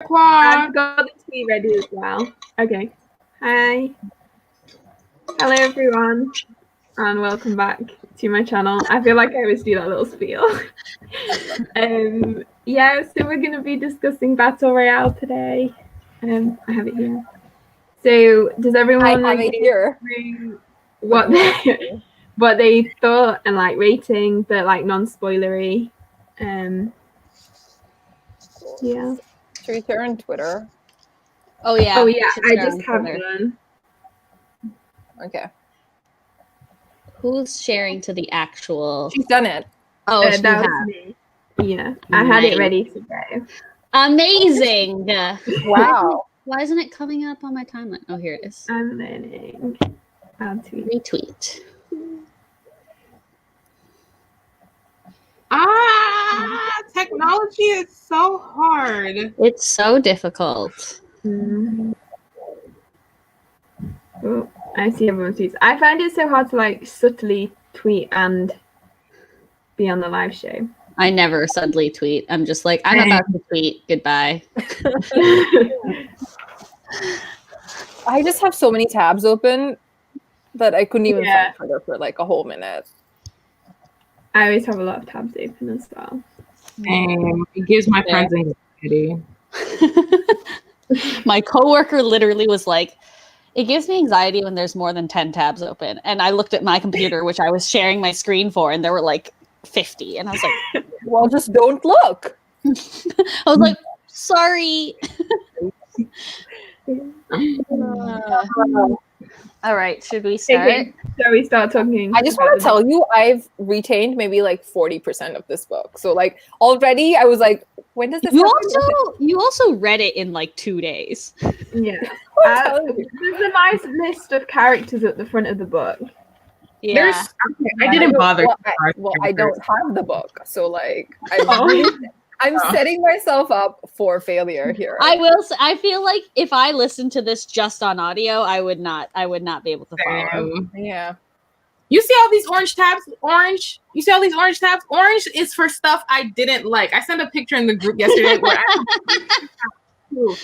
I've got the tea ready as well. Okay. Hi. Hello, everyone, and welcome back to my channel. I feel like I always do that little spiel. Yeah, so we're going to be discussing Battle Royale today. I have it here. So, does everyone I have it here. What they thought and like rating, but like non-spoilery? Yeah. Should we share on Twitter? Oh yeah. Oh yeah, I just have one. Okay. Who's sharing to the actual? She's done it. Oh, that was me. Yeah, I had it ready to go. Amazing! Wow. Why isn't it coming up on my timeline? Oh, here it is. I'm learning how to Retweet. Technology is so hard. It's so difficult. Oh, I see everyone's tweets. I find it so hard to like subtly tweet and be on the live show. I never subtly tweet. I'm just like, I'm about to tweet. Goodbye. I just have so many tabs open that I couldn't even find Twitter for like a whole minute. I always have a lot of tabs open as well. It gives my friends anxiety. My coworker literally was like, it gives me anxiety when there's more than 10 tabs open. And I looked at my computer, which I was sharing my screen for, and there were like 50. And I was like, well, just don't look. I was like, sorry. All right, should we start? Okay, shall we start talking? I just want to tell you, I've retained maybe like 40% of this book. So like already I was like, when does this happen? You also read it in like 2 days. Yeah. There's a nice list of characters at the front of the book. Yeah. I didn't bother. I don't have the book. So like I'm setting myself up for failure here. I feel like if I listened to this just on audio, I would not be able to follow. Yeah. You see all these orange tabs? Orange? You see all these orange tabs? Orange is for stuff I didn't like. I sent a picture in the group yesterday where I two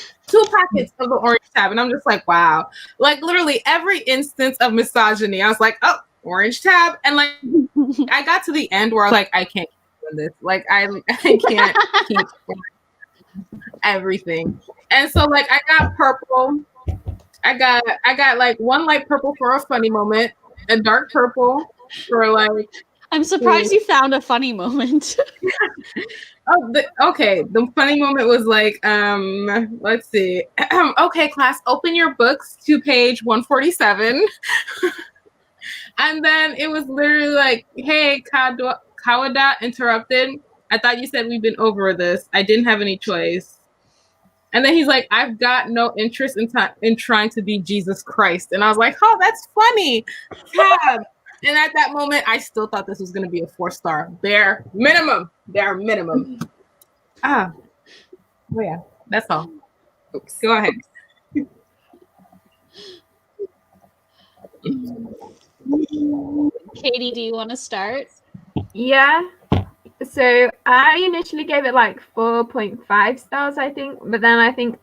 packets of the orange tab, and I'm just like, wow. Like literally every instance of misogyny, I was like, oh, orange tab. And like I got to the end where I was like, I can't keep doing this. Like I can't keep everything. And so like I got purple. I got like one light purple for a funny moment, a dark purple for like. I'm surprised you found a funny moment. Okay. The funny moment was like, let's see. Okay, class, open your books to page 147. And then it was literally like, hey, Kawada interrupted. I thought you said we've been over this. I didn't have any choice. And then he's like, I've got no interest in trying to be Jesus Christ. And I was like, oh, that's funny. Tab. And at that moment, I still thought this was going to be a 4-star. Bare minimum. Oh, yeah. That's all. Oops. Go ahead. Katie, do you want to start? Yeah. So I initially gave it like 4.5 stars, I think. But then I think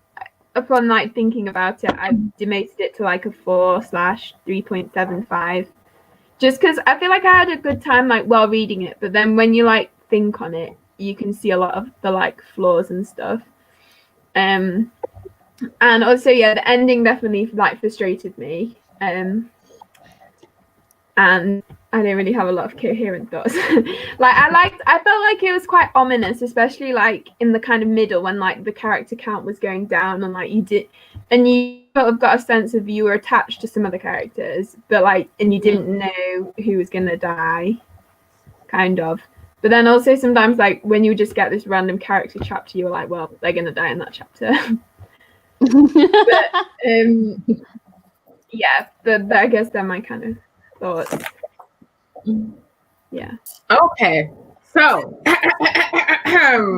upon like thinking about it, I demoted it to like a 4/3.75. Just because I feel like I had a good time like while reading it, but then when you like think on it, you can see a lot of the like flaws and stuff. And also the ending definitely like frustrated me. And I don't really have a lot of coherent thoughts. I felt like it was quite ominous, especially like in the kind of middle when like the character count was going down and like you sort of got a sense of you were attached to some of the characters, but like, and you didn't know who was gonna die, kind of. But then also sometimes like when you just get this random character chapter, you were like, well, they're gonna die in that chapter. But I guess they're my kind of thoughts. Yeah. Okay. So I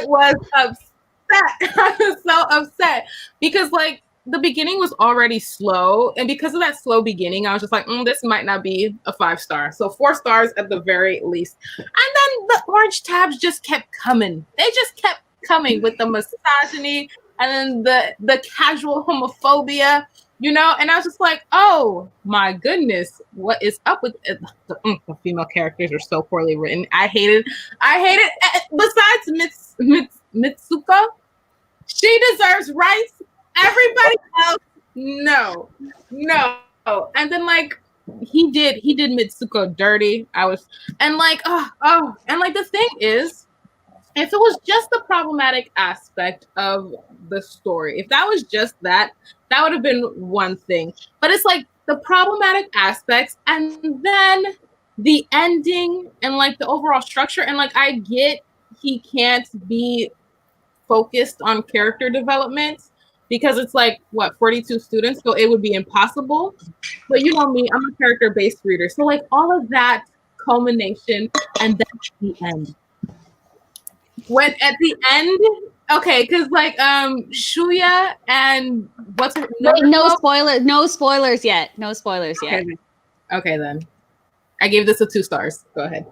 was upset. I was so upset because like the beginning was already slow, and because of that slow beginning, I was just like, this might not be a 5-star. So 4 stars at the very least. And then the orange tabs just kept coming. They just kept coming with the misogyny and then the casual homophobia, you know? And I was just like, oh my goodness, what is up with it? The female characters are so poorly written. I hate it. Besides Mitsuko, she deserves rights. Everybody else, no. And then like he did Mitsuko dirty. And the thing is, if it was just the problematic aspect of the story, if that was just that would have been one thing. But it's like the problematic aspects and then the ending and like the overall structure. And like I get he can't be focused on character development because it's like 42 students, so it would be impossible. But you know me, I'm a character-based reader, so like all of that culmination and that's the end. When at the end, okay, because like Shuya and what's her Wait, no spoilers yet. Okay then. I gave this a 2 stars. Go ahead.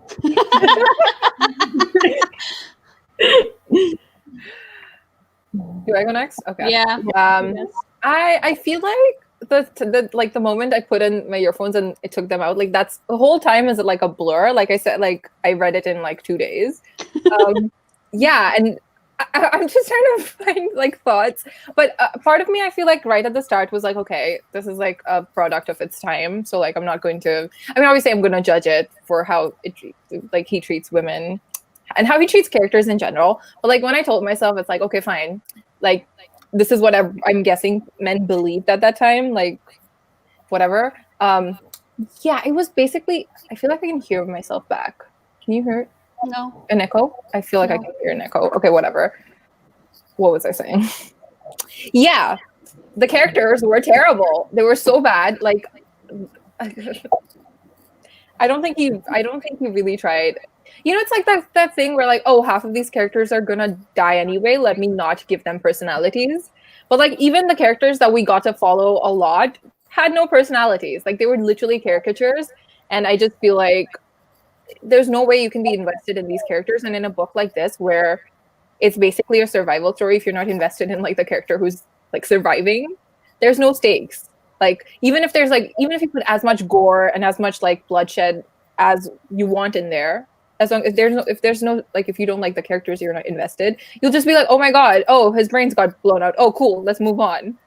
Do I go next? Okay. Yeah. I feel like the moment I put in my earphones and it took them out, like that's the whole time is like a blur. Like I said, like I read it in like 2 days. Yeah, and I'm just trying to find like thoughts. But part of me, I feel like right at the start was like, okay, this is like a product of its time. So like I'm not going to. I mean, obviously, I'm going to judge it for how he treats women and how he treats characters in general. But like when I told myself, it's like, okay, fine. Like this is what I'm guessing men believed at that time. Like whatever. Yeah, it was basically. I feel like I can hear myself back. Can you hear it? No. An echo? I feel like I can hear an echo. Okay, whatever. What was I saying? Yeah, the characters were terrible. They were so bad. Like, I don't think he really tried. You know, it's like that thing where like, oh, half of these characters are gonna die anyway. Let me not give them personalities. But like, even the characters that we got to follow a lot had no personalities. Like, they were literally caricatures. And I just feel like there's no way you can be invested in these characters. And in a book like this, where it's basically a survival story, if you're not invested in like the character who's like surviving, there's no stakes. Like even if you put as much gore and as much like bloodshed as you want in there, as long as there's no like, if you don't like the characters, you're not invested, you'll just be like, oh my god, oh, his brains got blown out, oh cool, let's move on.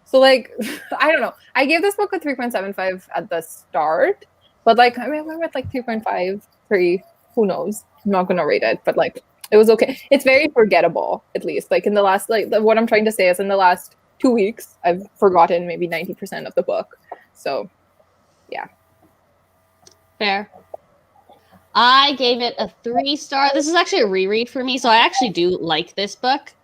So like I don't know, I gave this book a 3.75 at the start, but like I mean we're at like 3.5, 3, who knows, I'm not gonna rate it, but like it was okay. It's very forgettable, at least like in the last, like what I'm trying to say is in the last 2 weeks I've forgotten maybe 90% of the book. So yeah, fair. I gave it a 3-star. This is actually a reread for me, so I actually do like this book.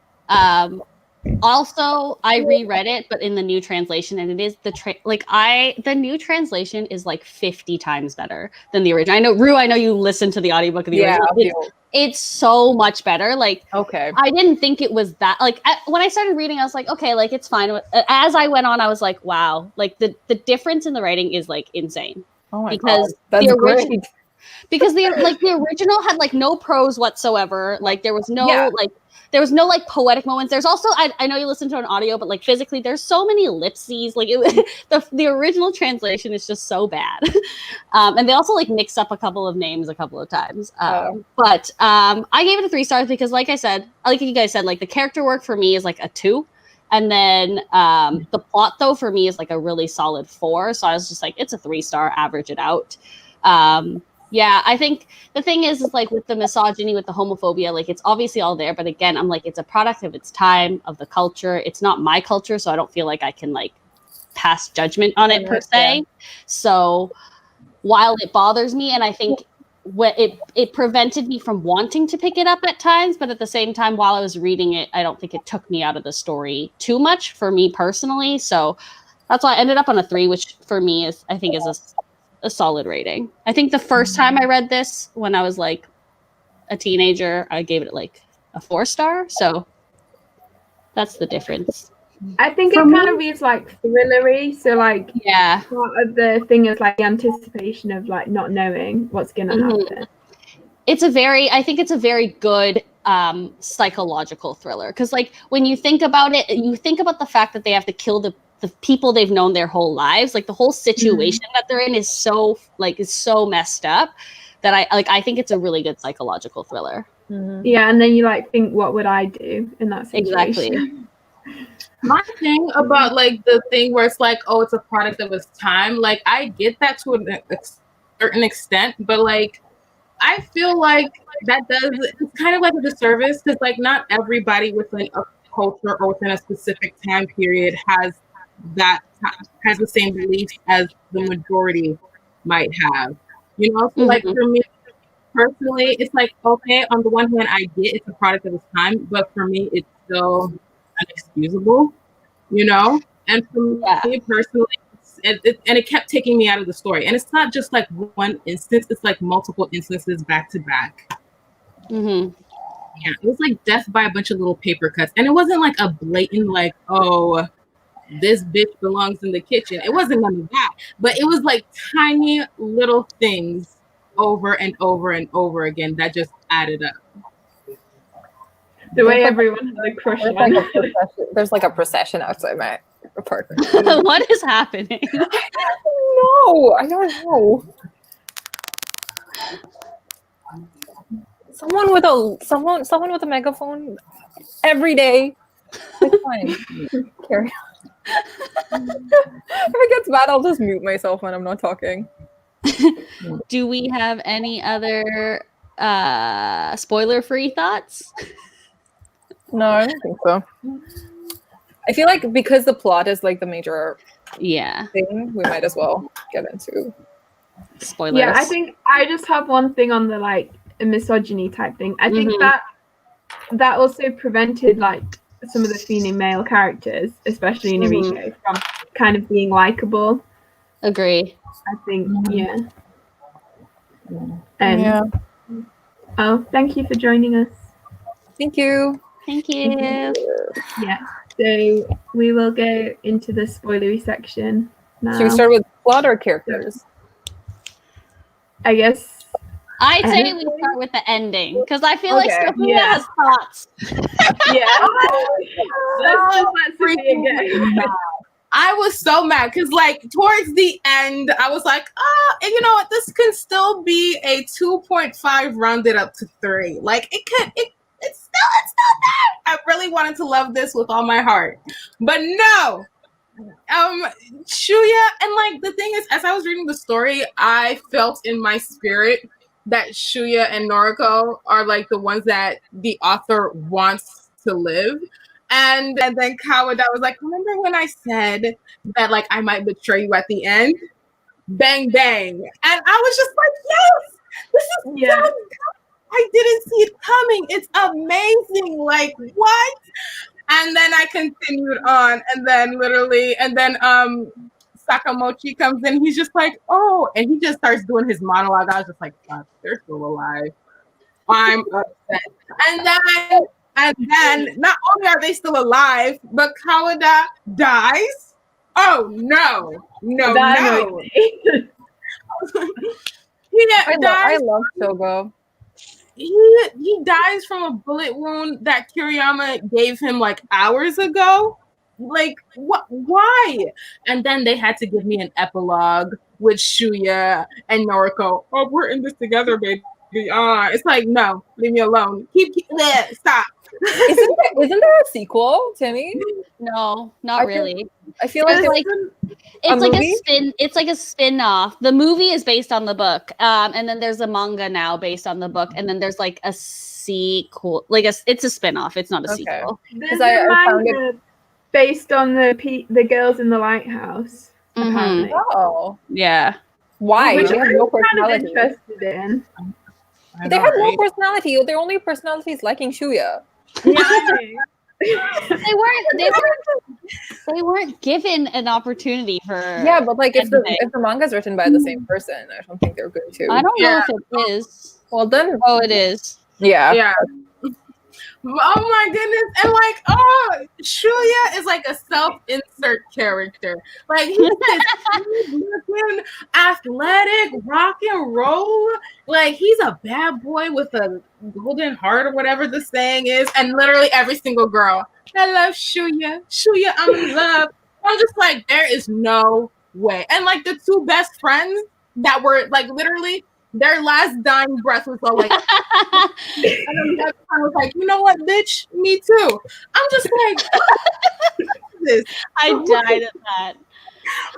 Also, I reread it, but in the new translation, and it is the new translation is like 50 times better than the original. I know, Rue, I know you listened to the audiobook of the original. It's so much better. Like, okay, I didn't think it was that. Like, when I started reading, I was like, okay, like it's fine. As I went on, I was like, wow, like the difference in the writing is like insane. Oh my god, that's great. Because the original had like no prose whatsoever. Like there was no like poetic moments. There's also I know you listen to an audio, but like physically there's so many ellipses. Like the original translation is just so bad. And they also like mixed up a couple of names a couple of times. But I gave it a 3 stars because like I said, like you guys said, like the character work for me is like a 2. And then the plot though for me is like a really solid 4. So I was just like, it's a 3-star, average it out. Yeah, I think the thing is like with the misogyny, with the homophobia, like it's obviously all there. But again, I'm like, it's a product of its time, of the culture. It's not my culture, so I don't feel like I can like pass judgment on it per se. So while it bothers me, and I think it prevented me from wanting to pick it up at times, but at the same time, while I was reading it, I don't think it took me out of the story too much for me personally. So that's why I ended up on a 3, which for me is, I think, is a solid rating. I think the first time I read this when I was like a teenager, I gave it like a 4-star. So that's the difference. I think it kind of reads like thrillery. So like, yeah, part of the thing is like the anticipation of like not knowing what's gonna happen. I think it's a very good psychological thriller. Because like when you think about it, you think about the fact that they have to kill the people they've known their whole lives. Like the whole situation that they're in is so messed up that I think it's a really good psychological thriller. Yeah, and then you like think, what would I do in that situation? Exactly. My thing about like the thing where it's like, oh, it's a product of its time. Like I get that to a certain extent, but like I feel like that it's kind of like a disservice because like not everybody within a culture or within a specific time period has the same beliefs as the majority might have. You know, so like for me personally, it's like, okay, on the one hand, I get it's a product of its time, but for me, it's still unexcusable, you know? And for me personally, it kept taking me out of the story. And it's not just like one instance, it's like multiple instances back to back. Yeah, it was like death by a bunch of little paper cuts. And it wasn't like a blatant, like, oh, this bitch belongs in the kitchen. It wasn't none of that. But it was like tiny little things over and over and over again that just added up. The way everyone had a crush on. There's like a procession outside my apartment. What is happening? I don't know. Someone with a megaphone every day. It's fine. Carry on. If it gets bad, I'll just mute myself when I'm not talking. Do we have any other spoiler-free thoughts? No, I don't think so. I feel like because the plot is like the major thing, we might as well get into spoilers. Yeah, I think I just have one thing on the like misogyny type thing. I think that also prevented like some of the female male characters, especially Noriko, from kind of being likable. Agree. I think, Oh, thank you for joining us. Thank you. Thank you. Yeah. So we will go into the spoilery section now. Should we start with plot or characters? I guess I'd say we start with the ending because I feel like Sophia has thoughts. I was so mad because, like, towards the end, I was like, you know what? This can still be a 2.5 rounded up to 3. Like, it's still there. I really wanted to love this with all my heart, but no. Shuya, and like the thing is, as I was reading the story, I felt in my spirit that Shuya and Noriko are like the ones that the author wants to live. And then Kawada was like, remember when I said that like I might betray you at the end? Bang, bang. And I was just like, yes, this is so good. I didn't see it coming. It's amazing. Like, what? And then I continued on, and then Sakamochi comes in. He's just like, oh, and he just starts doing his monologue. I was just like, fuck, they're still alive. I'm upset. And then not only are they still alive, but Kawada dies. Oh no. I love Shogo. He dies from a bullet wound that Kiriyama gave him like hours ago. Like, what? Why? And then they had to give me an epilogue with Shuya and Noriko. Oh, we're in this together, baby. It's like, no, leave me alone. Stop. Isn't there a sequel, Timmy? No, not really. I feel like it's like a spin-off. The movie is based on the book, and then there's a manga now based on the book, and then there's like a sequel. Like it's a spin-off. It's not a sequel. There's a manga based on the girls in the lighthouse. Apparently. Oh, yeah. Why? Which they have no personality. Kind of interested in. They have no personality. Their only personality is liking Shuya. They weren't given an opportunity for. Yeah, but like if the manga is written by the same person, I don't think they're good too. I don't know if it is. Well then, it is. Yeah. Oh my goodness! And like, Shuya is like a self-insert character. Like he's this looking athletic rock and roll. Like he's a bad boy with a golden heart or whatever the saying is, and literally every single girl, I love Shuya. Shuya, I'm in love. I'm just like, there is no way. And like the two best friends that were like literally their last dying breath was all like, and then the other one was like, you know what, bitch, me too. I'm just like, this. I died at that.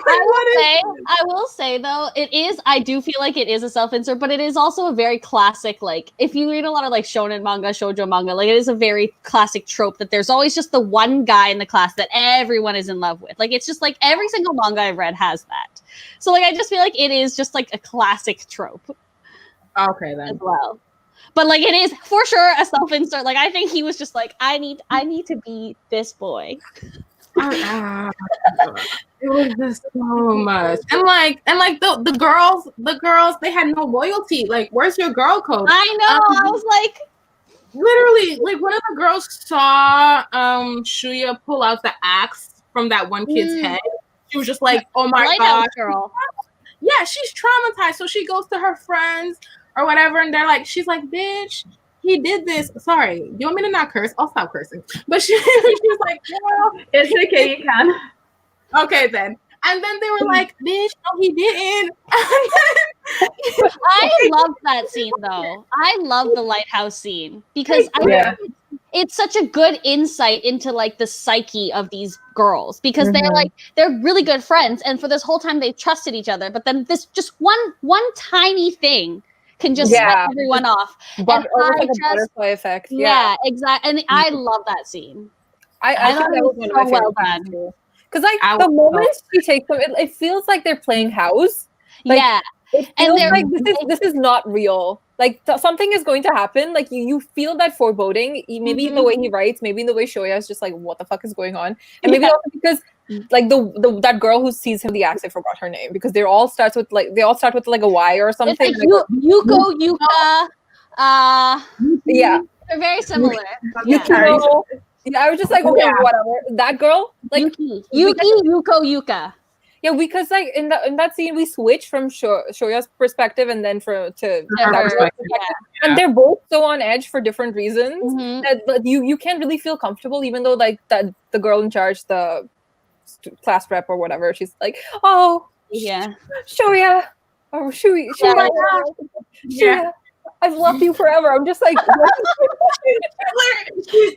I will say though, I do feel like it is a self-insert, but it is also a very classic, like, if you read a lot of like shonen manga, shoujo manga, like it is a very classic trope that there's always just the one guy in the class that everyone is in love with. Like, it's just like every single manga I've read has that. So like, I just feel like it is just like a classic trope. Okay, then. As well. But like, it is for sure a self-insert. Like, I think he was just like, I need to be this boy. It was just so much, and like the girls, they had no loyalty. Like, where's your girl code? I know. I was like, literally, like one of the girls saw Shuya pull out the axe from that one kid's head. She was just like, oh my god, girl. Yeah, she's traumatized. So she goes to her friends or whatever, and they're like, she's like, bitch, he did this. Sorry, do you want me to not curse? I'll stop cursing. But she's like, well, it's okay, you can. Okay, then. And then they were like, bitch, no, he didn't. I love that scene, though. I love the lighthouse scene because I think it's such a good insight into like the psyche of these girls because they're really good friends, and for this whole time they trusted each other. But then this just one tiny thing can just set everyone off. But almost like a butterfly effect. Yeah, exactly. And I love that scene. I thought that was one of my favorite scenes too. Because like the moment she takes them, it feels like they're playing house. Like, it feels like this is not real. Like something is going to happen. Like you feel that foreboding. Maybe in the way he writes, maybe in the way Shoya is just like, what the fuck is going on? And maybe also because like the that girl who sees him the axe, I forgot her name because they all start with like a Y or something. It's like Yuko, Yuka. Yeah, they're very similar. Yeah, I was just like, okay, whatever. That girl, like Yuki, Yuko, Yuka. Yeah, because like in that scene, we switch from Shoya's perspective and then to that girl's perspective, and they're both so on edge for different reasons that you can't really feel comfortable, even though like that the girl in charge, the class rep or whatever, she's like, oh yeah, Shoya, or Shuya, Shoya. I've loved you forever. I'm just like,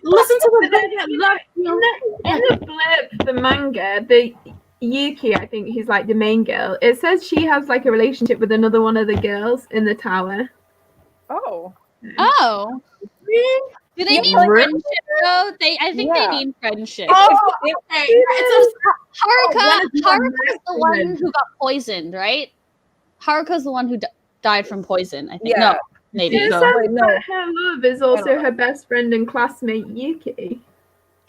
listen to the in the blip, the manga, the Yuki, I think he's like the main girl. It says she has like a relationship with another one of the girls in the tower. Oh. Do they mean friendship though? I think they mean friendship. Haruka's the one who got poisoned, right? Haruka's the one who died from poison, I think. Yeah. No. Maybe. It says that her love is also her best friend and classmate Yuki.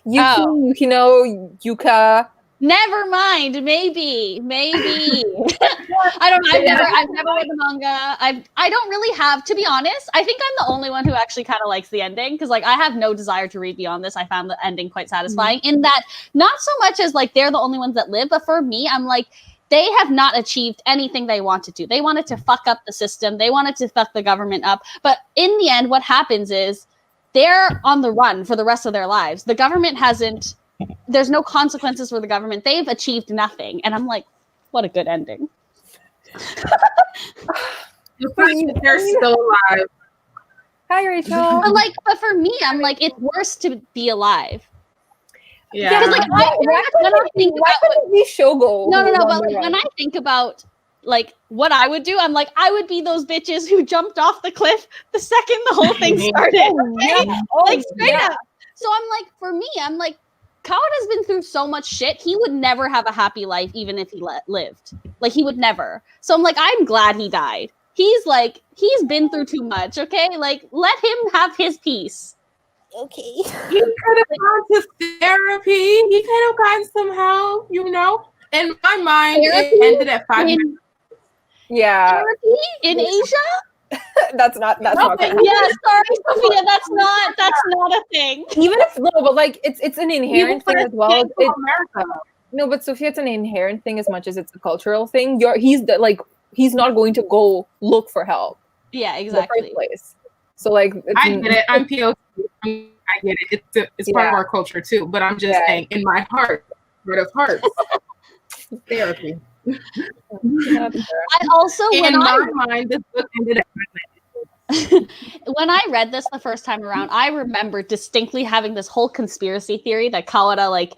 Yukino, Yuka. Never mind. Maybe. I don't know. I've never read the manga. I don't really have, to be honest. I think I'm the only one who actually kind of likes the ending because like I have no desire to read beyond this. I found the ending quite satisfying in that not so much as like they're the only ones that live, but for me, I'm like, they have not achieved anything they wanted to. They wanted to fuck up the system. They wanted to fuck the government up. But in the end, what happens is they're on the run for the rest of their lives. The government there's no consequences for the government. They've achieved nothing. And I'm like, what a good ending. They're still alive. Hi, Rachel. But for me, I'm like, it's worse to be alive. Yeah. Because like when I think about these shogo. No. But like when I think about like what I would do, I'm like, I would be those bitches who jumped off the cliff the second the whole thing started. Okay? Straight up. So I'm like, for me, I'm like, Kawada has been through so much shit. He would never have a happy life, even if he lived. Like he would never. So I'm like, I'm glad he died. He's been through too much. Okay, like let him have his peace. Okay. He could have gone to therapy. He could have gone somehow, you know. In my mind, it ended at 5 minutes. Yeah. Therapy in Asia? That's not Yeah, sorry, Sophia, that's not a thing. Even if no, but like it's an inherent thing as well. America. No, but Sophia, it's an inherent thing as much as it's a cultural thing. He's not going to go look for help. Yeah, In the exactly. first place. So like, I get it. I'm POC. I get it. It's part of our culture too. But I'm just saying, in my heart of hearts, therapy. I also, in my mind, this book ended up. When I read this the first time around, I remember distinctly having this whole conspiracy theory that Kawada like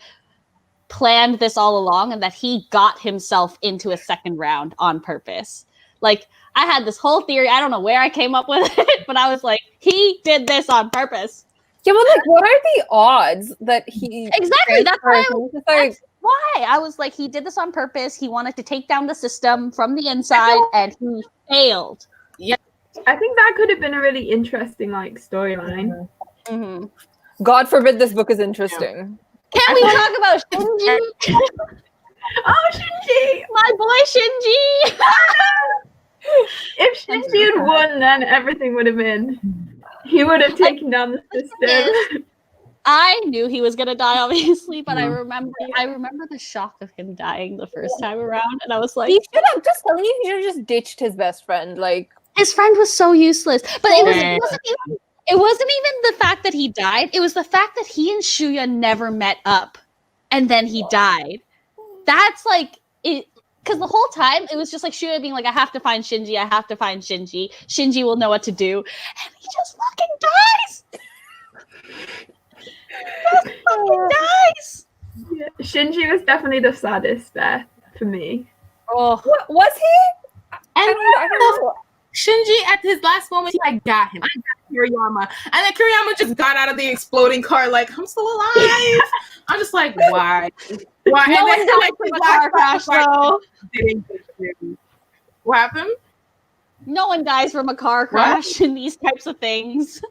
planned this all along and that he got himself into a second round on purpose. Like, I had this whole theory. I don't know where I came up with it, but I was like, he did this on purpose. Yeah, but like, what are the odds that he exactly? That's why. That's why I was like, he did this on purpose. He wanted to take down the system from the inside, and he failed. Yeah, I think that could have been a really interesting like storyline. Mm-hmm. God forbid this book is interesting. Can we talk about Shinji? Oh, Shinji! My boy Shinji! If Shinji had won, then everything would have been. He would have taken down the system. I knew he was gonna die, obviously, but I remember the shock of him dying the first time around, and I was like, he should have just telling you, he should have just ditched his best friend. Like, his friend was so useless. But it wasn't even the fact that he died. It was the fact that he and Shuya never met up, and then he died. That's like it. Because the whole time, it was just like Shuya being like, I have to find Shinji. I have to find Shinji. Shinji will know what to do. And he just fucking dies. Just fucking dies. Yeah. Shinji was definitely the saddest there for me. Oh, was he? I don't know. Shinji, at his last moment, I got him. I got Kiriyama. And then Kiriyama just got out of the exploding car like, I'm still alive. I'm just like, why? Why? No one died from a car crash, though. What happened? No one dies from a car crash in these types of things.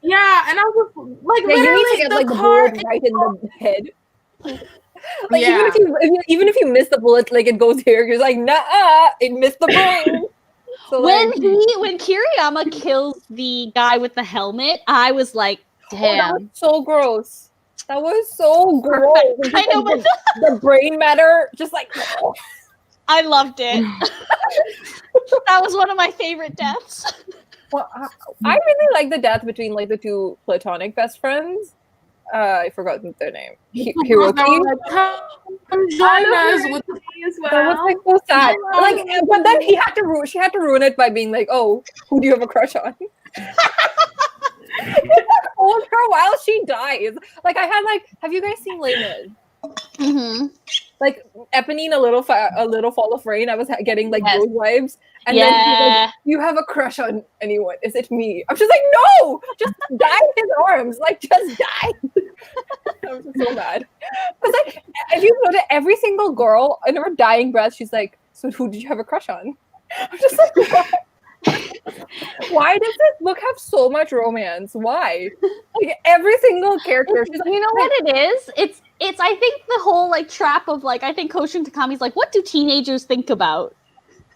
Yeah, and I was like, yeah, you need to get the like car the bullet right in the head. Like even if you miss the bullet, like it goes here, you're like, nah, it missed the brain. So when Kiriyama kills the guy with the helmet, I was like, damn, that was so gross. That was so gross. I know, but the brain matter, just like. I loved it. That was one of my favorite deaths. Well, I really like the death between like the two platonic best friends. I forgot their name. Hiroki. Join us with the as well. That was like so sad. Like, but then she had to ruin it by being like, "Oh, who do you have a crush on?" Hold her while she dies. Like I had like, have you guys seen Les Mis? Mm-hmm. Like Eponine, a little fall of rain. I was getting like those vibes, and then she's like, "You have a crush on anyone? Is it me?" I'm just like, "No, just die in his arms. Like, just die." I'm just so mad. Because like, if you go to every single girl in her dying breath, she's like, "So who did you have a crush on?" I'm just like, "What?" Why does this book have so much romance? Why? Like every single character. She's like, you know what it is? It's I think the whole like trap of like I think Koshin Takami's like, what do teenagers think about?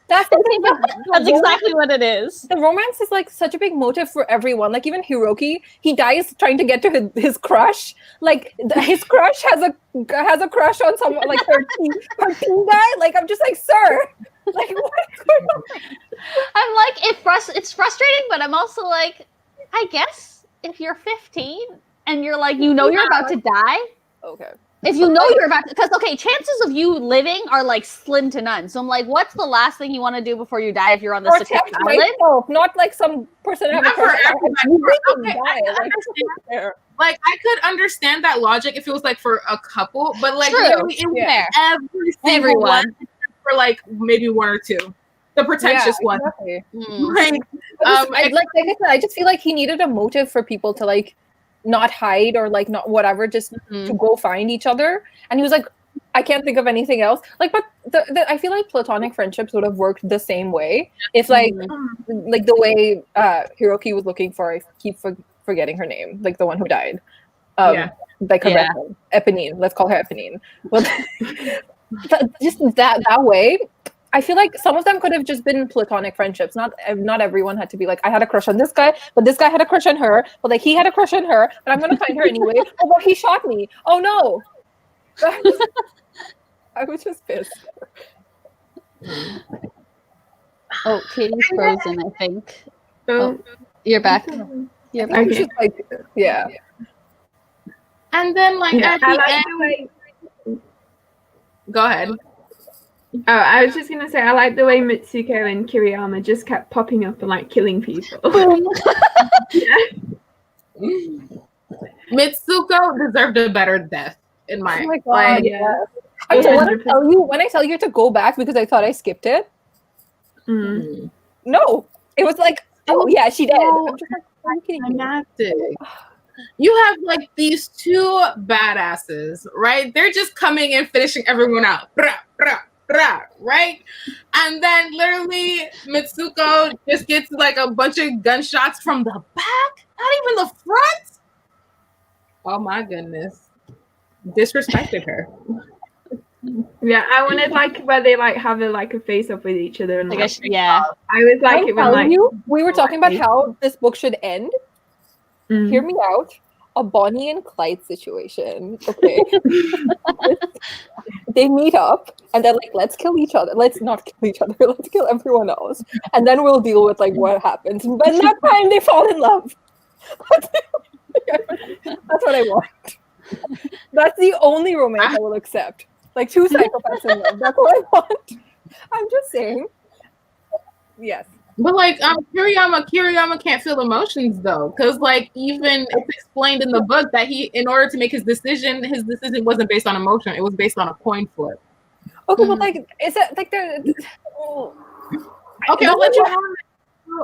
That's exactly what it is. The romance is like such a big motive for everyone. Like even Hiroki, he dies trying to get to his crush. Like his crush has a crush on someone like her teen guy. Like I'm just like, sir, like what's going on? I'm like it's frustrating, but I'm also like, I guess if you're 15 and you're like you're about to die. Okay. If you know you're about to, because chances of you living are like slim to none. So I'm like, what's the last thing you want to do before you die if you're on the sick island? Myself, not like some person have a crush on. Like I could understand that logic if it was like for a couple, but like literally it was everyone for like maybe one or two, the pretentious one. Exactly. Like, I just feel like he needed a motive for people to like not hide or like not whatever, just to go find each other. And he was like, I can't think of anything else. Like, but I feel like platonic friendships would have worked the same way if like the way Hiroki was looking for. I keep forgetting her name, like the one who died. Like her Eponine. Let's call her Eponine. Well, just that way. I feel like some of them could have just been platonic friendships. Not everyone had to be like, I had a crush on this guy, but this guy had a crush on her, but like he had a crush on her, but I'm gonna find her anyway. Oh, but he shot me. Oh no. I was just pissed. Oh, Katie's frozen, I think. So, You're back. You're back. I was just like, yeah. And then like yeah, at I the like end, the way. go ahead. Oh, I was just gonna say I like the way Mitsuko and Kiriyama just kept popping up and like killing people. Yeah. Mitsuko deserved a better death in my. Oh my God, like, yeah. So when I tell you to go back because I thought I skipped it, Mm. no, it was like, oh yeah, she did. Oh, I'm just like, are you kidding me? climactic. You have like these two badasses, right? They're just coming and finishing everyone out. Brah, brah, brah, right? And then literally Mitsuko just gets like a bunch of gunshots from the back, not even the front. Oh my goodness. Disrespected her. Yeah, I wanted like where they like have a face off with each other and Like, like, yeah. I was like I'm it when telling like you, we were talking about how this book should end. Mm. Hear me out. A Bonnie and Clyde situation. Okay. They meet up and they're like, let's kill each other. Let's not kill each other. Let's kill everyone else. And then we'll deal with like what happens. But that time they fall in love. That's what I want. That's the only romance I will accept. Like two psychopaths in love. That's what I want. I'm just saying. Yes. But like Kiriyama can't feel emotions though, because like even it's explained in the book that he, in order to make his decision wasn't based on emotion; it was based on a coin flip. Okay, but like, is it like the? Okay, I'll let you have it.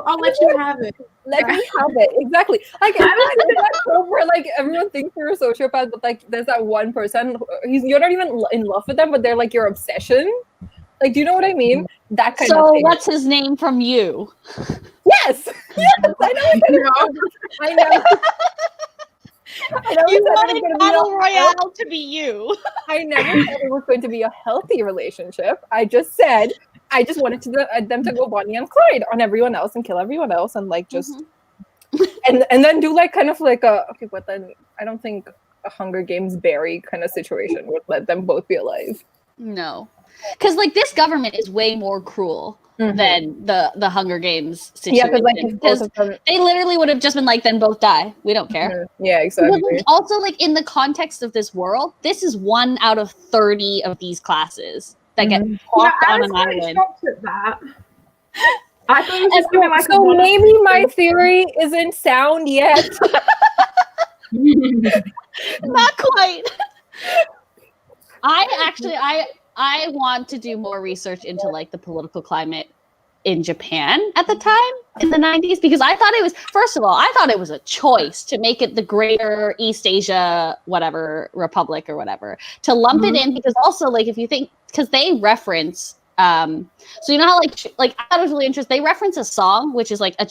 I'll let you have it. Let me have it. Exactly. Like, I was like that trope where like everyone thinks you're a sociopath, but like there's that one person you're not even in love with them, but they're like your obsession. Like, do you know what I mean? That kind of So thing. what's his name from You? Yes. Yes. I know. I know. I know. You said it was wanted gonna be Battle a- Royale to be you. I never said it was going to be a healthy relationship. I just said I just wanted them to go Bonnie and Clyde on everyone else and kill everyone else and like just and then do like kind of like a okay, but then I don't think a Hunger Games Barry kind of situation would let them both be alive. No. Because like this government is way more cruel than the Hunger Games situation. Yeah, because like both of them. They literally would have just been like, then both die. We don't care. Yeah, exactly. But also, like in the context of this world, this is 1 out of 30 of these classes that get plopped on an island. Shocked at that. I thought it was just gonna be like So maybe my theory isn't sound yet. Not quite. I want to do more research into like the political climate in Japan at the time in the 90s, because I thought it was, first of all, I thought it was a choice to make it the Greater East Asia whatever Republic or whatever, to lump it in, because also like if you think, because they reference so you know how like I thought it was really interesting, they reference a song which is like a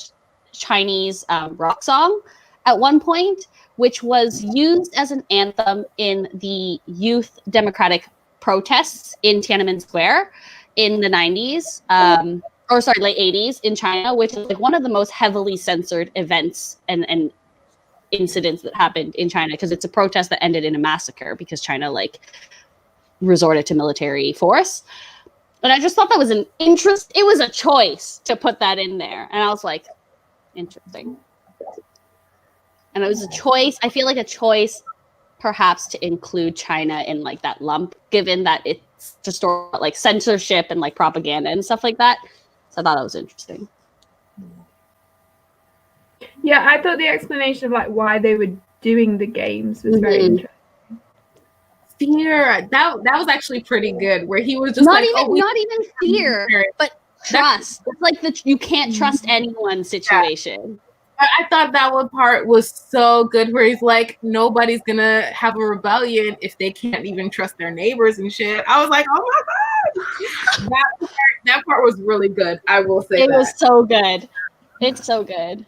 Chinese rock song at one point, which was used as an anthem in the youth democratic protests in Tiananmen Square in the 90s, late 80s in China, which is like one of the most heavily censored events and incidents that happened in China, because it's a protest that ended in a massacre because China like resorted to military force. And I just thought that was it was a choice to put that in there. And I was like, interesting. And it was a choice. I feel like a choice perhaps to include China in like that lump, given that it's just like censorship and like propaganda and stuff like that. So I thought that was interesting. Yeah, I thought the explanation of like why they were doing the games was very interesting. Fear. That was actually pretty good. Where he was just not like, even fear, but trust. It's like the you can't trust anyone situation. I thought that one part was so good, where he's like, nobody's gonna have a rebellion if they can't even trust their neighbors and shit. I was like, oh my god, that part was really good. I will say it was so good. It's so good.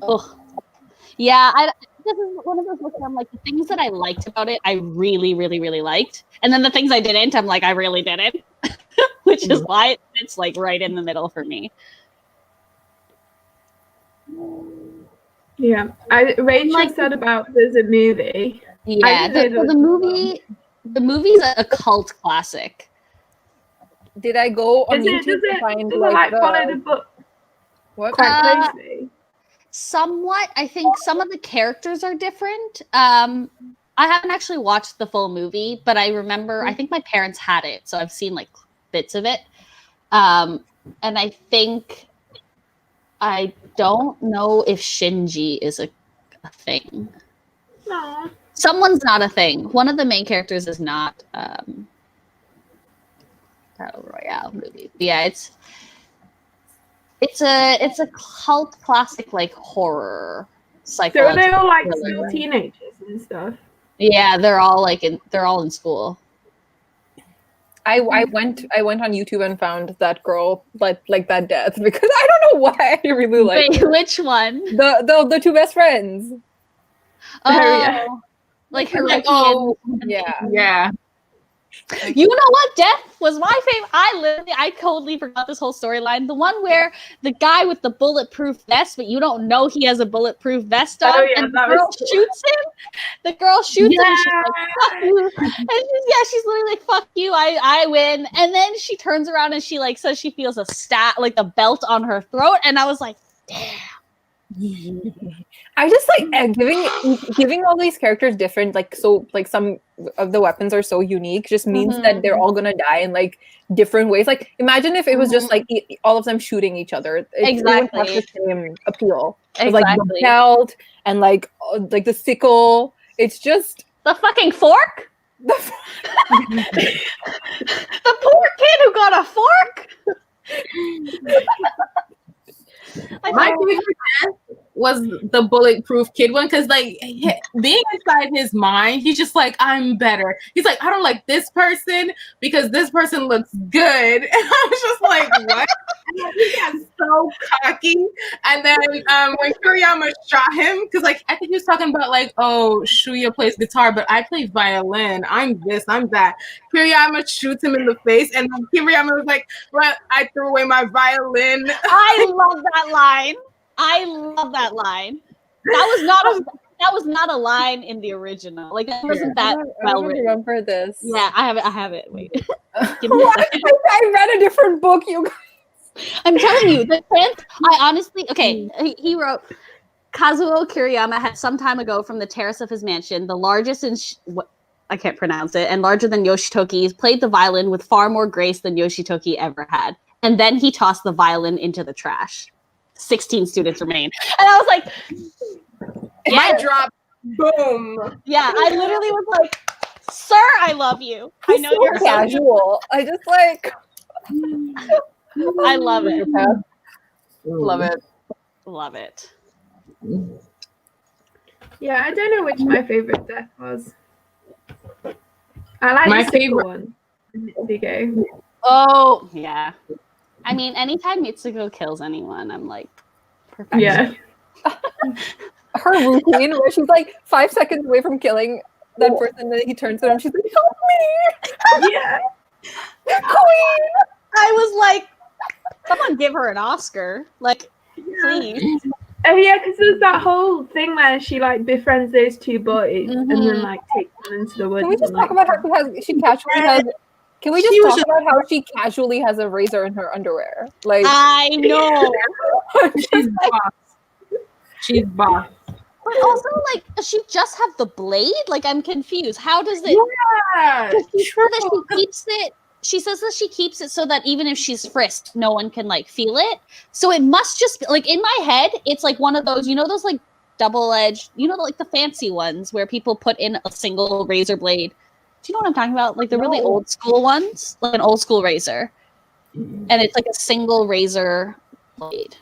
Oh, yeah. This is one of those books where I'm like, the things that I liked about it, I really, really, really liked, and then the things I didn't, I'm like, I really didn't. which is why it's like right in the middle for me. Yeah, Rachel said about there's a movie. Yeah, the movie's a cult classic. Did I go on YouTube to find follow the book what? quite closely? Somewhat. I think some of the characters are different. I haven't actually watched the full movie, but I remember, I think my parents had it, so I've seen like bits of it. And I think, I don't know if Shinji is a thing. No. Someone's not a thing. One of the main characters is not Battle Royale movie. But yeah, it's a cult classic, like horror psychological. So they're all like still teenagers and stuff. Yeah, they're all in school. I went on YouTube and found that girl like that death because I don't know why I really like. Wait, which one? The two best friends. Oh, yeah. like her. Like, oh, yeah. You know what? Death was my favorite. I totally forgot this whole storyline. The one where the guy with the bulletproof vest, but you don't know he has a bulletproof vest on, and the girl shoots him. The girl shoots him. And she's like, "Fuck you!" And she's literally like, "Fuck you! I win!" And then she turns around and she like says she feels a belt on her throat, and I was like, "Damn." I just like giving all these characters different, like, so like some of the weapons are so unique just means that they're all gonna die in like different ways. Like imagine if it was just like all of them shooting each other. It wouldn't have the same appeal. Exactly. Like the belt and like the sickle. It's just the fucking fork. The poor kid who got a fork. My favorite death was the bulletproof kid one because, like, being inside his mind, he's just like, I'm better. He's like, I don't like this person because this person looks good. And I was just like, what? He got so cocky. And then when Kuriyama shot him, because, like, I think he was talking about, like, oh, Shuya plays guitar, but I play violin. I'm this, I'm that. Kuriyama shoots him in the face, and then Kuriyama was like, well, I threw away my violin. I love that line. I love that line. That was not a line in the original. Like that wasn't that well written. I remember this. Yeah, I have it. Wait. Give me I read a different book, you guys. I'm telling you, I honestly he wrote Kazuo Kiriyama had some time ago from the terrace of his mansion, the largest in I can't pronounce it, and larger than Yoshitoki, played the violin with far more grace than Yoshitoki ever had. And then he tossed the violin into the trash. 16 students remain. And I was like, my drop, boom. Yeah, I literally was like, sir, I love you. I know so you're casual. I just like I love it. Love it. Love it. Yeah, I don't know which my favorite death was. I like my the favorite one. Mitsuko. Oh, yeah. I mean, anytime Mitsuko kills anyone, I'm like, perfect. Yeah. Her routine where she's like 5 seconds away from killing that person, and then he turns to her and she's like, help me! Yeah. Queen! I was like, someone give her an Oscar. Like, please. Oh yeah, because there's that whole thing where she like befriends those two boys and then like takes them into the woods. Can we just and, talk about how she casually has? Can we just talk about how she casually has a razor in her underwear? Like I know. She's boss. She's boss. But also, like, does she just have the blade? Like, I'm confused. How does it? Yeah, She says that she keeps it so that even if she's frisked, no one can like feel it. So it must just be, like in my head, it's like one of those, you know, those like double-edged, you know, like the fancy ones where people put in a single razor blade. Do you know what I'm talking about? Like the really old school ones, like an old school razor, and it's like a single razor blade.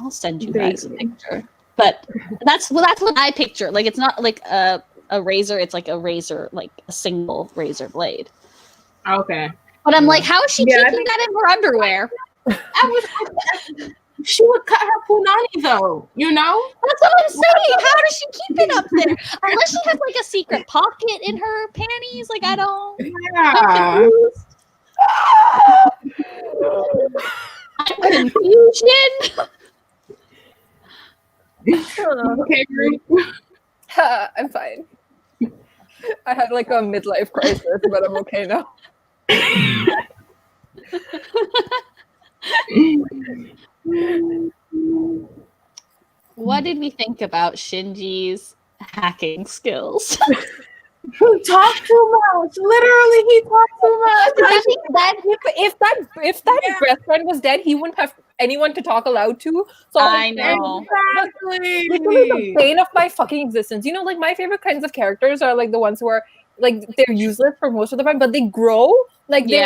I'll send you guys a picture. But that's what I picture. Like it's not like a razor; it's like a razor, like a single razor blade. Okay. But I'm like, how is she keeping that in her underwear? She would cut her punani though, you know? That's what I'm saying. How does she keep it up there? Unless she has like a secret pocket in her panties. Like I don't. Yeah. Confusion. Okay, Ruth. I'm fine. I had like a midlife crisis, but I'm okay now. What did we think about Shinji's hacking skills? He talked too much. Literally, he talked too much. I think that if that best friend was dead, he wouldn't have anyone to talk aloud to. So I know. Exactly. Literally the bane of my fucking existence. You know, like my favorite kinds of characters are like the ones who are like they're useless for most of the time, but they grow. Like they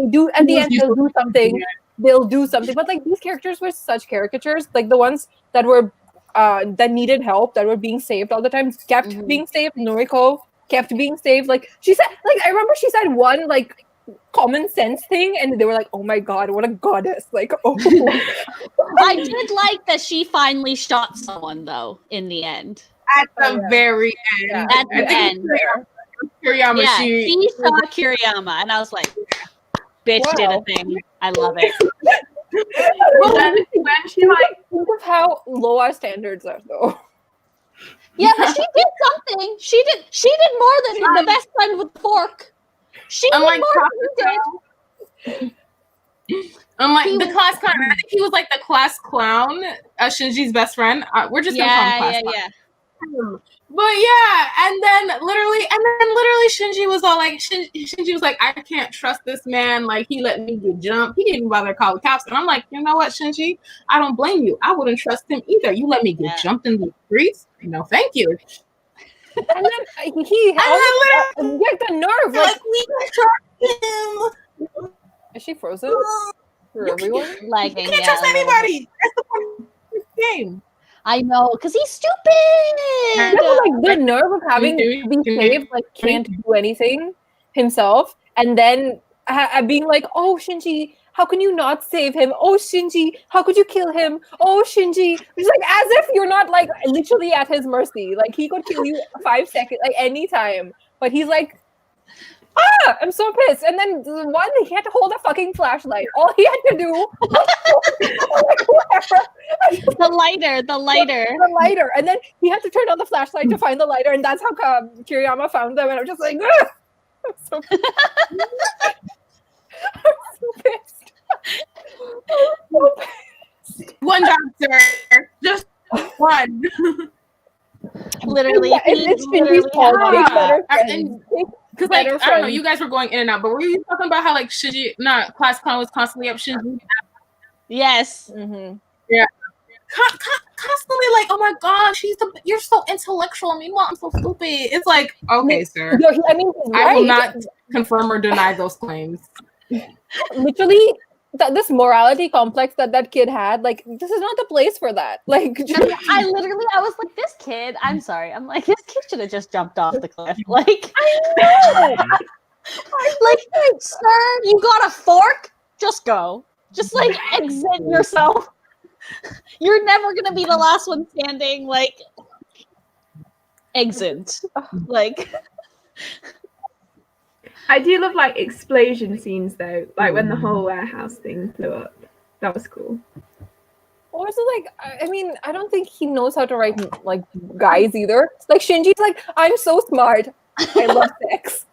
do at the end they'll do something. They'll do something. But like these characters were such caricatures. Like the ones that were that needed help, that were being saved all the time, kept being saved. Noriko kept being saved. Like she said, like I remember she said one like common sense thing, and they were like, "Oh my god, what a goddess!" Like, oh. I did like that she finally shot someone though in the end. At the very end. Yeah. At the end. Kiriyama, Yeah, she she shot Kiriyama, and I was like, "Bitch did a thing. I love it." Well, when she like Think of how low our standards are, though. Yeah, but she did something. She did more than the best friend with the fork. She did unlike more than he did. unlike the class clown, I think he was like the class clown, Shinji's best friend. We're just gonna call him class clown. But yeah, and then literally Shinji was all like, Shinji was like, I can't trust this man. Like he let me get jumped. He didn't even bother to call the cops. And I'm like, you know what, Shinji? I don't blame you. I wouldn't trust him either. You let me get jumped in the streets? No, thank you. And then he had the nerve. Like we can trust him. Is she frozen for everyone? Lagging, You can't trust anybody. That's the point of this game. I know, because he's stupid. Yeah, like the nerve of having to be saved, like can't do anything himself, and then being like, "Oh, Shinji, how can you not save him? Oh, Shinji, how could you kill him? Oh, Shinji." It's like as if you're not like literally at his mercy. Like he could kill you 5 seconds, like anytime. But he's like, I'm so pissed. And then one, he had to hold a fucking flashlight. All he had to do was the lighter. And then he had to turn on the flashlight to find the lighter. And that's how Kiriyama found them. And I'm just like, ugh! I'm so pissed. I'm so pissed. One doctor, just one. Literally, it's Shinji's fault. Because like I don't know, you guys were going in and out, but were you talking about how like Shinji, not class clown, was constantly up Shinji? Yes. Mm-hmm. Yeah. Constantly like, oh my gosh, you're so intellectual. Meanwhile, I'm so stupid. It's like, okay, sir. I mean, I will not confirm or deny those claims. Literally, this morality complex that kid had, like, this is not the place for that. Like, I was like, this kid, I'm sorry. I'm like, this kid should have just jumped off the cliff. Like, I know. Like, sir, you got a fork? Just go. Just like exit yourself. You're never gonna be the last one standing. Like, exit. Like, I do love like explosion scenes though, like when the whole warehouse thing blew up. That was cool. Also, like, I mean, I don't think he knows how to write like guys either. Like Shinji's like, I'm so smart. I love sex.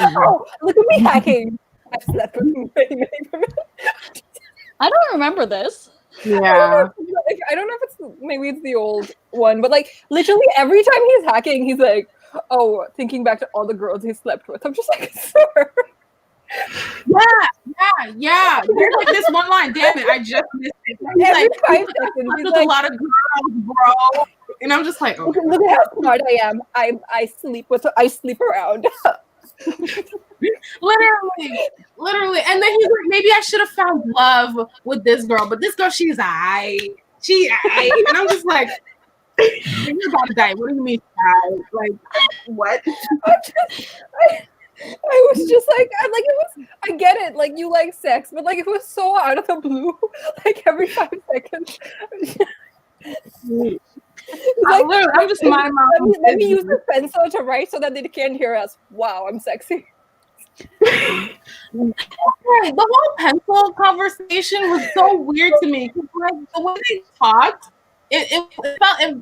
Oh, look at me hacking. I've slept with many women. I don't remember this. Yeah. I don't know if maybe it's the old one, but like literally every time he's hacking, he's like, oh, thinking back to all the girls he slept with. I'm just like, sir. Yeah. There's like this one line. Damn it, I just missed it. He's Every like, 5 seconds, he's there's like, a lot of girls, bro. And I'm just like, okay. look at how smart I am. I sleep around. Literally. And then he's like, maybe I should have found love with this girl, but this girl, she's aight. And I'm just like, you're about to die. What do you mean, aight? Like, what? I was just like, I get it, like you like sex, but like it was so out of the blue, like every 5 seconds. I'm just my mom. Let me use the pencil to write so that they can't hear us. Wow, I'm sexy. The whole pencil conversation was so weird to me because like the way they talked, it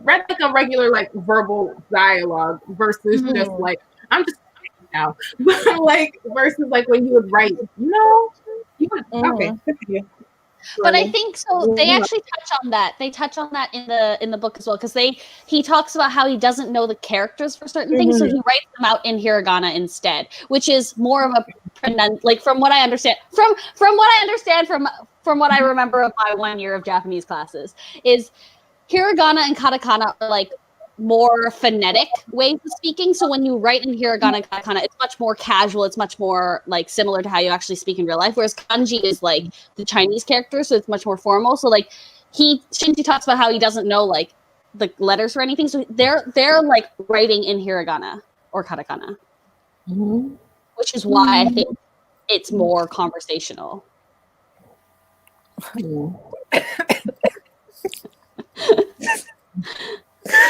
read like a regular like verbal dialogue versus just like I'm just now, but like versus like when you would write, you would okay. But I think so. They actually touch on that. They touch on that in the book as well because he talks about how he doesn't know the characters for certain things, so he writes them out in hiragana instead, which is more of a like from what I understand from what I remember of my 1 year of Japanese classes is hiragana and katakana are like more phonetic ways of speaking. So when you write in hiragana and katakana, it's much more casual. It's much more like similar to how you actually speak in real life. Whereas kanji is like the Chinese character, so it's much more formal. So like Shinji talks about how he doesn't know like the letters or anything. So they're like writing in hiragana or katakana, which is why I think it's more conversational.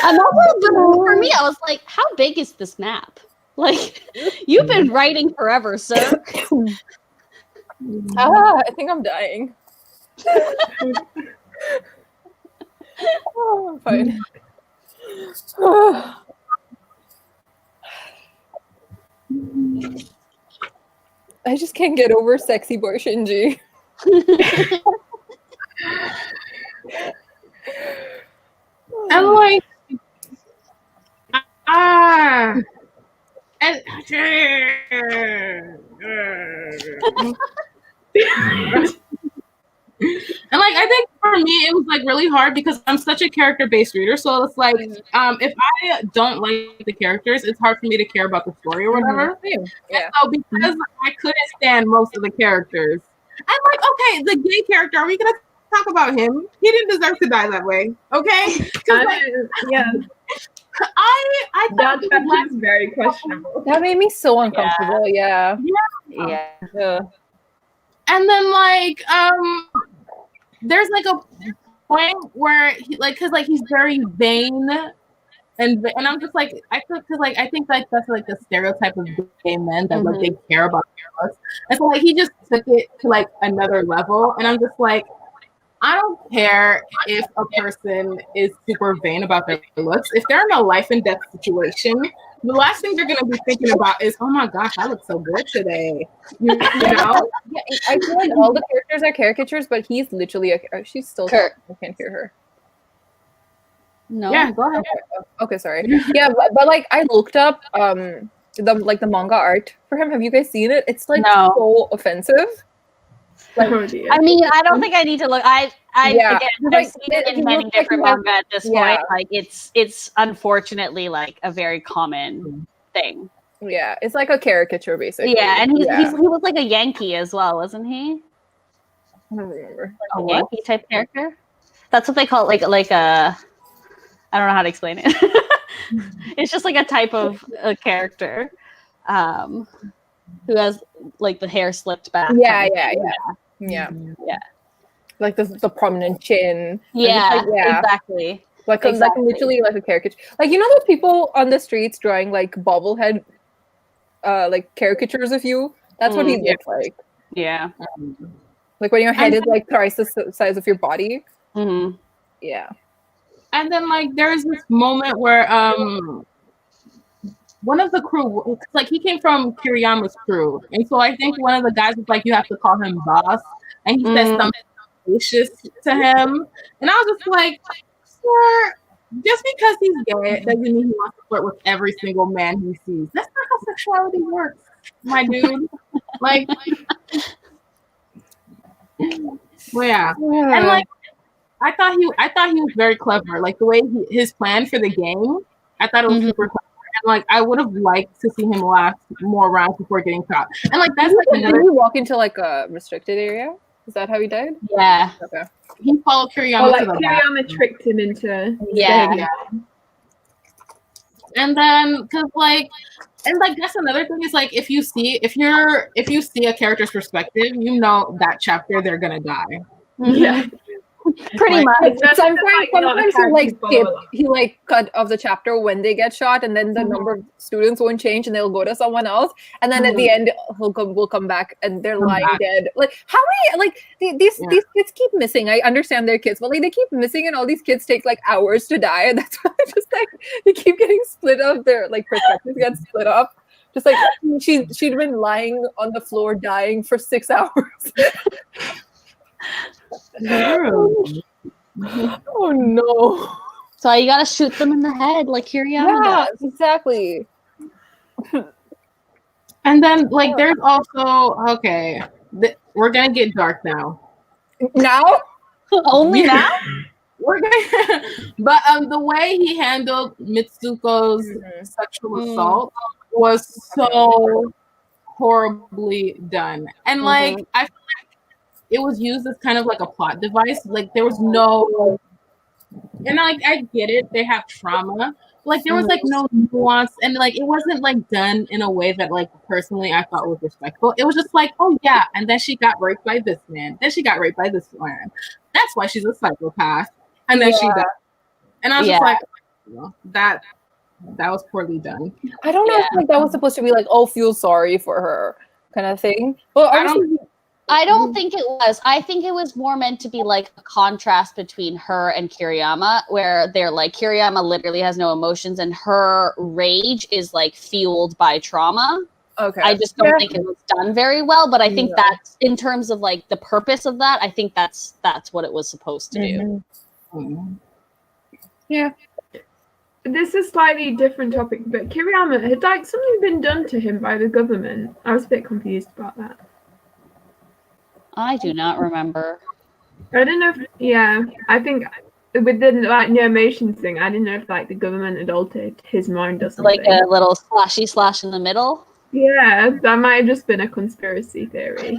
I'm also, for me, I was like, how big is this map? Like, you've been writing forever, sir. I think I'm dying. I'm fine. I just can't get over sexy boy Shinji. I'm like, and like I think for me it was like really hard because I'm such a character-based reader, so it's like if I don't like the characters, it's hard for me to care about the story or whatever. Yeah. And so because I couldn't stand most of the characters, I'm like, okay, the gay character, are we gonna talk about him? He didn't deserve to die that way, okay? I thought that was very questionable. That made me so uncomfortable. Yeah. And then like there's like a point where he, like because like he's very vain and I'm just like I think like that's like the stereotype of gay men that like they care about their looks, and so like he just took it to like another level, and I'm just like, I don't care if a person is super vain about their looks. If they're in a life and death situation, the last thing they're going to be thinking about is, oh my gosh, I look so good today. You know? Yeah, I feel like all the characters are caricatures, but he's literally she's still talking. I can't hear her. No. Yeah, go ahead. Okay, sorry. Yeah, but like I looked up the manga art for him. Have you guys seen it? It's like so offensive. Like, I mean, I don't think I need to look. Again, like, I've seen it in many different manga at this point. Like it's unfortunately like a very common thing. Yeah, it's like a caricature basically. Yeah, and he was like a Yankee as well, wasn't he? I don't remember. Like a Yankee type character. That's what they call it, like a. I don't know how to explain it. It's just like a type of a character who has like the hair slicked back. Yeah. Like the prominent chin. Yeah, exactly. Like literally like a caricature. Like you know those people on the streets drawing like bobblehead, like caricatures of you. That's what he looks like. Yeah. Like when your head is like twice the size of your body. Mm-hmm. Yeah. And then like there's this moment where one of the crew, like he came from Kiriyama's crew, and so I think one of the guys was like, you have to call him boss, and he said something vicious to him, and I was just like, sir, just because he's gay doesn't mean he wants to flirt with every single man he sees. That's not how sexuality works, my dude. Like, well, yeah, and like. I thought he was very clever. Like the way his plan for the game, I thought it was super clever. And like I would have liked to see him last more rounds before getting caught. And like that's like did he walk into like a restricted area? Is that how he died? Yeah. Okay. He followed Kiriyama to the Kiriyama tricked him into And then because like that's another thing is like if you see a character's perspective, you know that chapter they're gonna die. Yeah. Pretty much. Sometimes he like cut off the chapter when they get shot, and then the number of students won't change, and they'll go to someone else, and then at the end we'll come back, and they're lying dead. Like how many these kids keep missing? I understand they're kids, but like they keep missing, and all these kids take like hours to die, and that's why just like they keep getting split up. Their like perspectives get split up. Just like she'd been lying on the floor dying for 6 hours. Oh no! So you gotta shoot them in the head like Kiriyama does. Exactly. And then like there's also we're gonna get dark now. Now? Only now? We're gonna, but the way he handled Mitsuko's sexual assault was so horribly done, and like I feel like it was used as kind of like a plot device. Like there was no, and like I get it, they have trauma. Like there was like no nuance, and like it wasn't like done in a way that like personally I thought was respectful. It was just like, oh yeah, and then she got raped by this man, then she got raped by this man. That's why she's a psychopath, and then she died. And I was just like, that was poorly done. I don't know if like that was supposed to be like, oh, feel sorry for her kind of thing. Well, I don't think it was. I think it was more meant to be like a contrast between her and Kiriyama, where they're like Kiriyama literally has no emotions and her rage is like fueled by trauma. Okay. I just don't think it was done very well, but I think that's in terms of like the purpose of that, I think that's what it was supposed to do. Yeah. This is slightly different topic, but Kiriyama, had like something been done to him by the government? I was a bit confused about that. I do not remember. I don't know if, I think with the like no emotions thing, I didn't know if like the government had altered his mind or something. Like a little slashy slash in the middle? Yeah, that might have just been a conspiracy theory.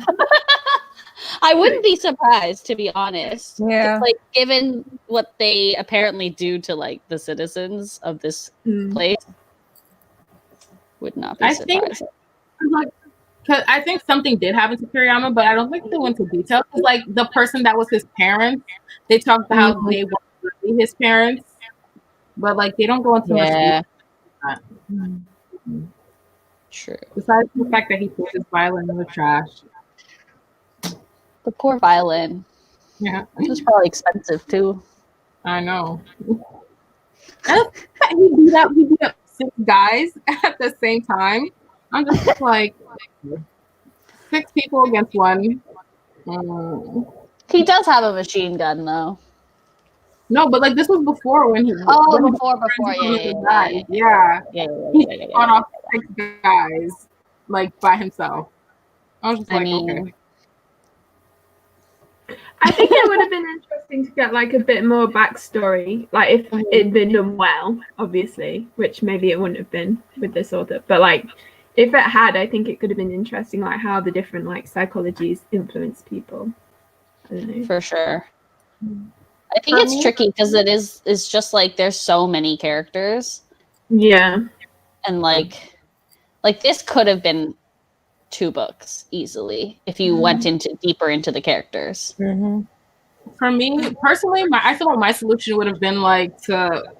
I wouldn't be surprised, to be honest. Yeah. It's like, given what they apparently do to like the citizens of this place, would not be surprised. I think something did happen to Kiriyama, but I don't think they went into detail. Because like the person that was his parents, they talked about how they wanted to be his parents, but like they don't go into much detail. True. Besides the fact that he put his violin in the trash. The poor violin. Yeah. It was probably expensive too. I know. He beat up 6 guys at the same time. I'm just like 6 people against 1. He does have a machine gun though. No, but like this was before when he. Oh, before, yeah. He fought off 6 guys like by himself. I was just okay. I think it would have been interesting to get like a bit more backstory, like if it'd been done well, obviously, which maybe it wouldn't have been with this author, but like if it had, I think it could have been interesting, like how the different like psychologies influence people. I don't know. For sure. I think it's tricky because it's just like there's so many characters. Yeah. And like this could have been 2 books easily if you went deeper into the characters. For me personally, I feel like my solution would have been like to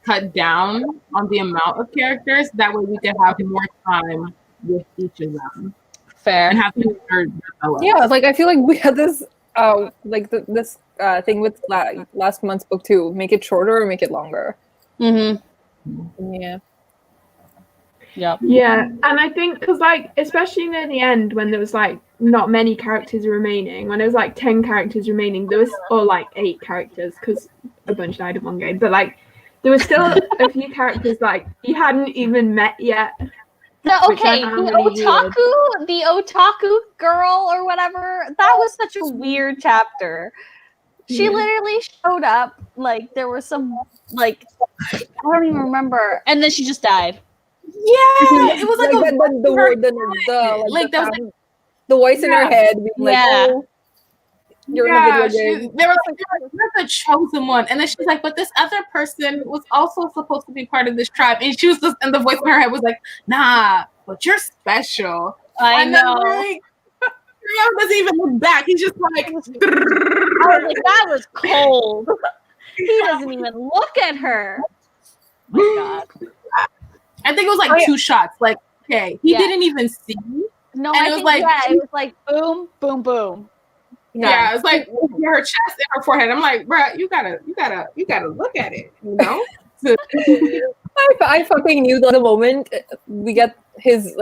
cut down on the amount of characters. That way we could have more time with each of them. Fair. And have them develop. Yeah, like I feel like we had this this thing with last month's book too. Make it shorter or make it longer. Yeah. Yep. Yeah, and I think because like especially near the end when there was like not many characters remaining, when there was like 10 characters remaining, there was or like 8 characters because a bunch died in one game, but like there was still a few characters like you hadn't even met yet. The otaku girl or whatever, that was such a weird chapter. She literally showed up, like there was some like I don't even remember, and then she just died. Yeah, it was like the voice in her head being like, "Oh, you're in a video game." There was like, "You're the chosen one," and then she's like, "But this other person was also supposed to be part of this tribe," and she was just, and the voice in her head was like, "Nah, but you're special." I know. Then, like, Kuriyama doesn't even look back. He's just like, I was like, that was cold. He doesn't even look at her. Oh my God. I think it was like 2 shots. Like, okay, he didn't even see. No, and I it was think, like, it was like boom, boom, boom. Yeah, it's like her chest and her forehead. I'm like, bruh, you gotta look at it, you know? I fucking knew the moment we get his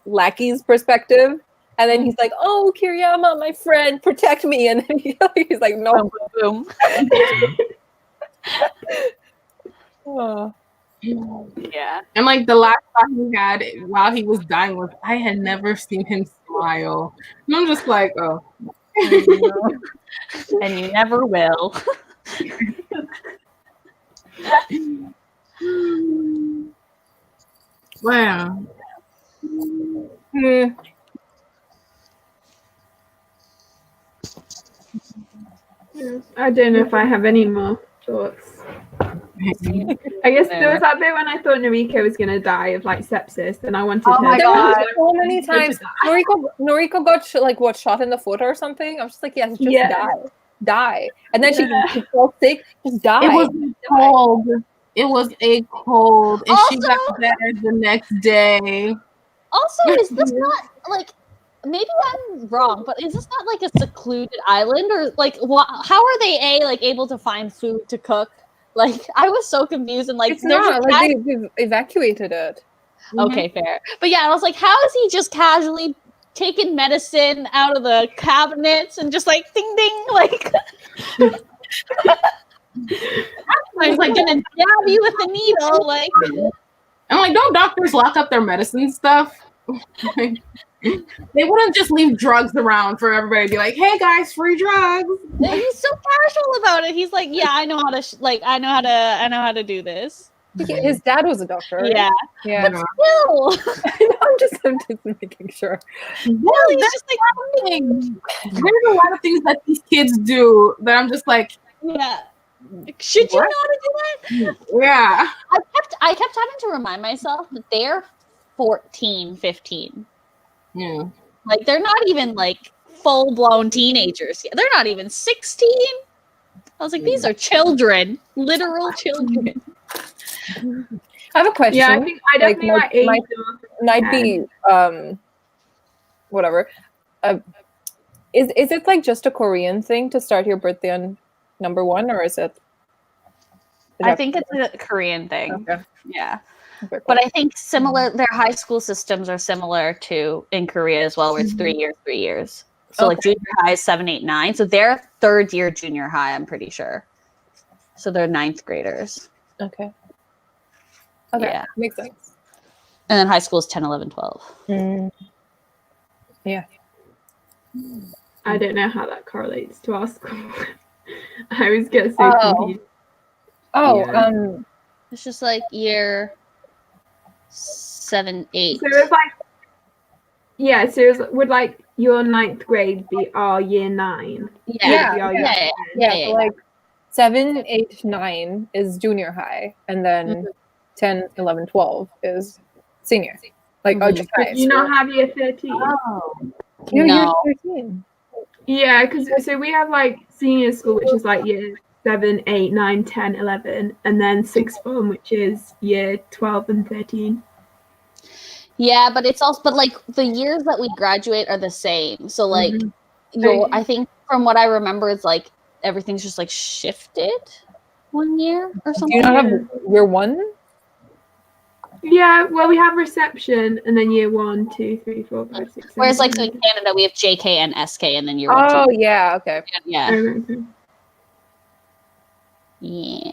lackey's perspective, and then he's like, "Oh, Kiriyama, my friend, protect me," and then he's like, "No, boom." Oh. Yeah. And like the last thought he had while he was dying was, I had never seen him smile. And I'm just like, oh. And you never will. Wow. I don't know if I have any more thoughts. I guess there was that bit when I thought Noriko was gonna die of like sepsis, and I wanted her. Oh my to God! die. So many times Noriko got shot in the foot or something. I was just like, yes, just die. And then she felt sick, just die. It was cold. It was a cold, and she got better the next day. Also, is this not like? Maybe I'm wrong, but is this not like a secluded island, or like how are they able to find food to cook? Like, I was so confused, and like it's not like they've evacuated it. Okay, fair. But yeah, I was like, how is he just casually taking medicine out of the cabinets and just like ding ding, like I was like gonna jab you with a needle, like. I'm like, don't doctors lock up their medicine stuff? They wouldn't just leave drugs around for everybody to be like, hey guys, free drugs. He's so casual about it. He's like, yeah, I know how to I know how to do this. His dad was a doctor, right? Yeah. But still. I'm just making sure. Well, he's just like, there's a lot of things that these kids do that I'm just like, yeah. Should you know how to do that? Yeah. I kept having to remind myself that they're 14, 15. Yeah. Like, they're not even like full-blown teenagers yet. They're not even 16. I was like, these are children, literal children. I have a question. Yeah, I think I definitely might be whatever. Is it like just a Korean thing to start your birthday on number 1, or is it? I think it's a Korean thing. Okay. Yeah. Cool. But I think their high school systems are similar to in Korea as well, where it's 3 years. So like junior high is 7, 8, 9. So they're 3rd year junior high, I'm pretty sure. So they're 9th graders. Okay. Yeah. Makes sense. And then high school is 10, 11, 12. Yeah. I don't know how that correlates to our school. I always get so confused. It's just like year 7, 8. So it's like, so would like your 9th grade be our year 9? Yeah. So like 7, 8, 9 is junior high, and then 10, 11, 12 is senior. Like just high. You not have year 13? Oh. No. Year 13. Yeah, because so we have like senior school, which is like year 7, 8, 9, 10, 11, and then 6th form, which is year 12 and 13. Yeah, but it's also like the years that we graduate are the same. So like I think from what I remember, it's like everything's just like shifted 1 year or something. Do you not have year 1? Yeah, well, we have reception and then year 1, 2, 3, 4, 5, 6, 7. Whereas like so in Canada we have JK and SK and then year 1. Oh yeah, okay. Yeah. Okay. Yeah.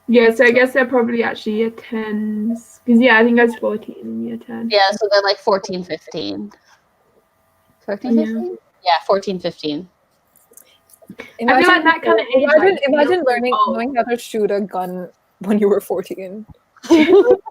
Yeah, so I guess they're probably actually year 10s. Because I think I was 14 in year 10. Yeah, so they're like 14, 15. 14, 15? Yeah, 14, 15. I feel like that kind of age. Imagine knowing how to shoot a gun when you were 14. This is the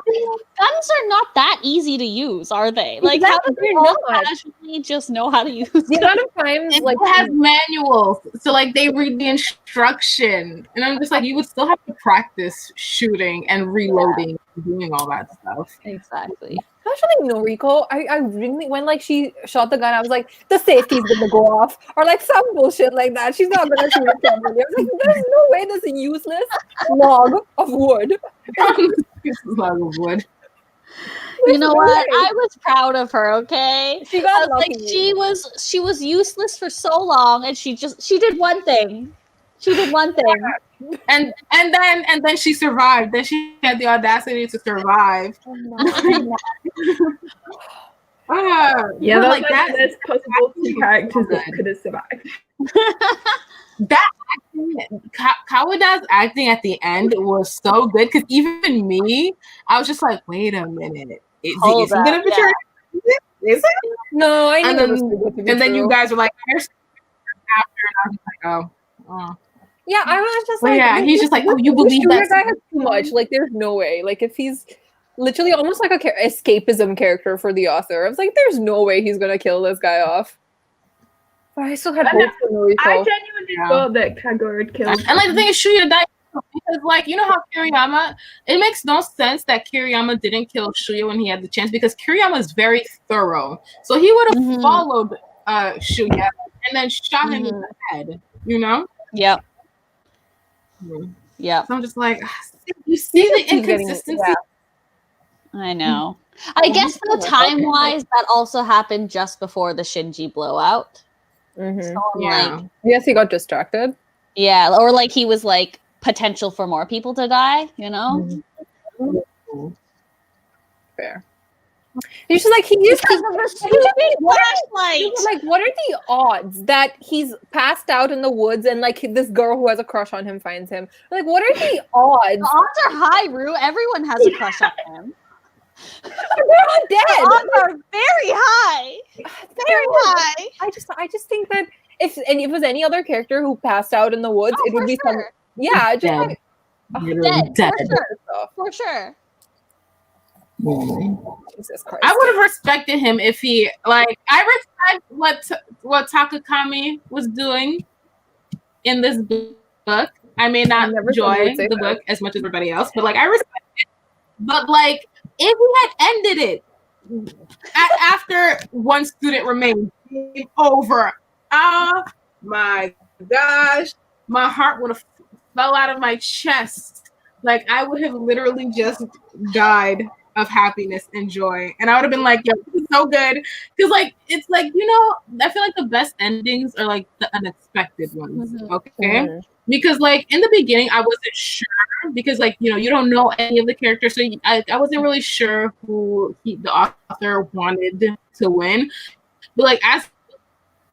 thing. Guns are not that easy to use, are they? Like, how do they all casually just know how to use the amount of times it has manuals, so like they read the instruction, and I'm just like, you would still have to practice shooting and reloading and doing all that stuff. Exactly. Actually, Noriko, I really, when like she shot the gun, I was like, the safety's gonna go off, or like some bullshit like that. She's not gonna shoot it properly. I was like, there's no way this useless log of wood. Log of wood. You know what? I was proud of her. Okay, She got like lucky. she was useless for so long, and she did one thing. She did one thing. And then she survived. Then she had the audacity to survive. Yeah, but, like that. There's possible two characters that could have survived. That acting, Kawada's acting at the end was so good because even me, I was just like, wait a minute, is he gonna betray? Is it? No, I And knew. then you guys were like, after, and I was like, oh. Yeah, I was just Well, like, yeah, he's just like, oh, you believe that guy has too much. Like, there's no way. Like, if he's literally almost like a escapism character for the author, I was like, there's no way he's gonna kill this guy off. But I still had hope for Noriko. I genuinely thought that Kagura would kill. And like the thing is, Shuya died because, like, you know how Kiriyama, it makes no sense that Kiriyama didn't kill Shuya when he had the chance because Kiriyama is very thorough. So he would have followed Shuya and then shot him in the head. You know? Yep. So I'm just like, you see the inconsistency. I know. I guess though, time-wise, that also happened just before the Shinji blowout. So like, yes, he got distracted. Yeah, or like he was like potential for more people to die. You know. Fair. He's just like he used because of the stupid flashlight. Like, what are the odds that he's passed out in the woods and like this girl who has a crush on him finds him? Like, what are the odds? The odds are high, Rue. Everyone has a crush on him. They're all dead. The odds are very high. Very high. I just think that if it was any other character who passed out in the woods, it would be some just dead. Like, dead. For sure. Jesus Christ. I would have respected him if he I respect what Takakami was doing in this book. I may not enjoy the book as much as everybody else, but like I respect it. But like if we had ended it after one student remained, game over. Oh my gosh, my heart would have fell out of my chest. Like I would have literally just died of happiness and joy, and I would have been like, yo, this is so good, because like it's like, you know, I feel like the best endings are like the unexpected ones. Okay, because like in the beginning I wasn't sure, because like, you know, you don't know any of the characters, so I wasn't really sure who the author wanted to win, but like as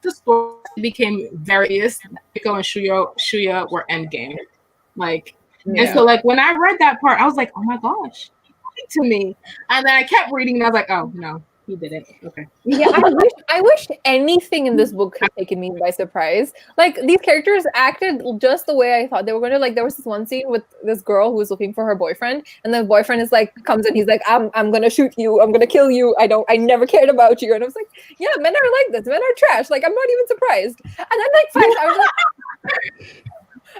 the story became various, Miko and Shuya were endgame, like, and so like when I read that part I was like, oh my gosh, to me, and then I kept reading and I was like, oh no, he did it. Okay. Yeah, I wish anything in this book had taken me by surprise. Like these characters acted just the way I thought they were going to. Like there was this one scene with this girl who was looking for her boyfriend, and the boyfriend is like comes and he's like, I'm gonna shoot you, I'm gonna kill you. I never cared about you. And I was like, yeah, men are like this. Men are trash. Like I'm not even surprised. And then like I was like.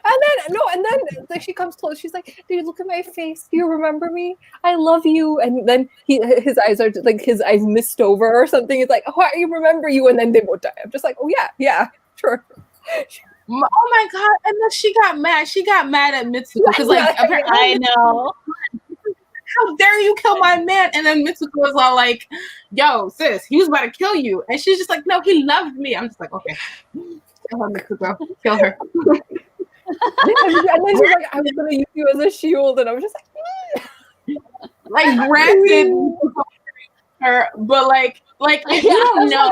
And then like she comes close. She's like, "Dude, look at my face. Do you remember me? I love you." And then his eyes are like his eyes mist over or something. He's like, "Oh, I remember you." And then they both die. I'm just like, "Oh yeah, sure." Oh my god! And then she got mad. She got mad at Mitsuko because like apparently I know. How dare you kill my man? And then Mitsuko was all like, "Yo, sis, he was about to kill you," and she's just like, "No, he loved me." I'm just like, "Okay, kill her, Mitsuko. Kill her." And then she's like, I was gonna use you as a shield, and I was just like granted her, but like if you don't know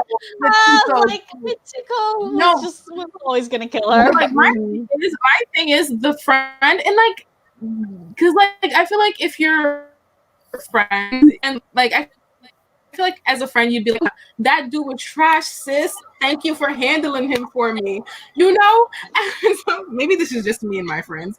Mitsuko was always gonna kill her. Like my thing is the friend, and like because like I feel like if you're a friend and like I feel like as a friend you'd be like, that dude was trash, sis. Thank you for handling him for me. You know? So maybe this is just me and my friends.